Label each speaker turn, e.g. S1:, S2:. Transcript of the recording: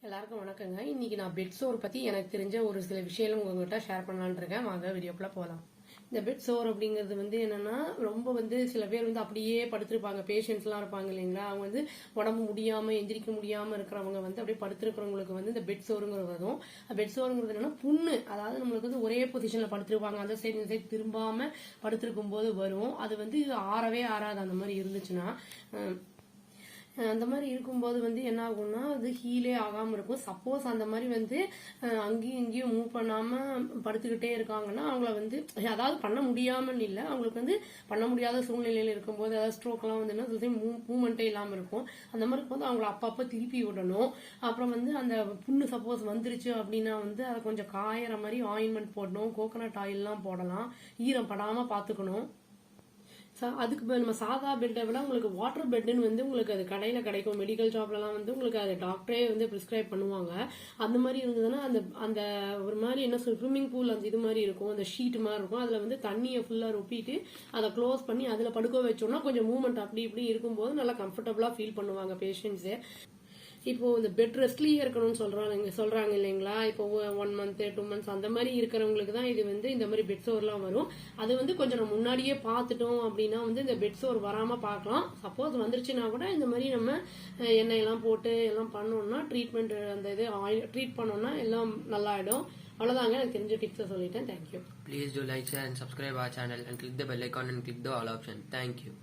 S1: எல்லாருக்கும் வணக்கங்க. இன்னைக்கு நான் பெட் சோர் பத்தி எனக்கு தெரிஞ்ச ஒரு சில விஷயம் உங்ககிட்ட ஷேர் பண்ணலான்னு இருக்கேன். வாங்க வீடியோக்குள்ள போலாம். இந்த பெட் சோர் அப்படிங்கிறது என்னன்னா ரொம்ப சில பேர் அப்படியே படுத்திருப்பாங்க. பேஷண்ட்ஸ் எல்லாம் இருப்பாங்க இல்லைங்களா, அவங்க உடம்பு முடியாம எந்திரிக்க முடியாம இருக்கிறவங்க அப்படியே படுத்திருக்கிறவங்களுக்கு இந்த பெட் சோறுங்கிறது வரும். பெட் சோறுங்கிறது என்னன்னா புண்ணு, அதாவது நம்மளுக்கு ஒரே பொசிஷன்ல படுத்திருப்பாங்க, அந்த சைடு இந்த சைடு திரும்பாம படுத்திருக்கும் போது வரும். அது ஆறவே ஆறாது. அந்த மாதிரி இருந்துச்சுன்னா அந்த மாதிரி இருக்கும்போது என்ன ஆகும்னா அது ஹீலே ஆகாம இருக்கும். சப்போஸ் அந்த மாதிரி அங்கேயும் இங்கேயும் மூவ் பண்ணாம படுத்துக்கிட்டே இருக்காங்கன்னா அவங்கள அதாவது பண்ண முடியாமன்னு இல்லை, அவங்களுக்கு பண்ண முடியாத சூழ்நிலையில இருக்கும்போது அதாவது ஸ்ட்ரோக் எல்லாம் மூவ்மெண்ட்டே இல்லாம இருக்கும். அந்த மாதிரி இருக்கும்போது அவங்கள அப்பப்ப திருப்பி விடணும். அப்புறம் அந்த புண்ணு சப்போஸ் வந்துருச்சு அப்படின்னா அதை கொஞ்சம் காயற மாதிரி ஆயின்மெண்ட் போடணும். கோகனட் ஆயில் எல்லாம் போடலாம். ஈரம் படாம பாத்துக்கணும். அதுக்கு நம்ம சாதா பெட்டை விட உங்களுக்கு வாட்டர் பெட்னு உங்களுக்கு அது கடையில கிடைக்கும். மெடிக்கல் ஷாப்லாம் உங்களுக்கு அது டாக்டரே பிரிஸ்கிரைப் பண்ணுவாங்க. அந்த மாதிரி இருந்ததுன்னா அந்த அந்த ஒரு மாதிரி என்ன ஸ்விம்மிங் பூல் அந்த இது மாதிரி இருக்கும், அந்த ஷீட் மாதிரி இருக்கும். அதுல தண்ணியை ஃபுல்லா ரொப்பிட்டு அதை க்ளோஸ் பண்ணி அதுல படுக்க வச்சோம்னா கொஞ்சம் மூவ்மெண்ட் அப்படி இப்படி இருக்கும்போது நல்லா கம்ஃபர்டபுளா ஃபீல் பண்ணுவாங்க பேஷண்ட்ஸே. இப்போ இந்த பெட் ரெஸ்ட்லயே இருக்கணும்னு சொல்றாங்க இல்லைங்களா. இப்போ 1 month 2 months அந்த மாதிரி இருக்கிறவங்களுக்கு தான் இது இந்த மாதிரி பெட் சோர்லாம் வரும். அது கொஞ்சம் நம்ம முன்னாடியே பார்த்துட்டோம் அப்படின்னா இந்த பெட் சோர் வராம பார்க்கலாம். சப்போஸ் வந்துருச்சுன்னா கூட இந்த மாதிரி நம்ம எண்ணெய் எல்லாம் போட்டு எல்லாம் பண்ணோம்னா ட்ரீட்மெண்ட் அந்த இது ட்ரீட் பண்ணோம்னா எல்லாம் நல்லா ஆயிடும். அவ்வளவுதாங்க, எனக்கு தெரிஞ்ச டிப்ஸை சொல்லிட்டேன். Thank you.
S2: Please do like, share and subscribe our channel and click the bell icon and click the all option. Thank you.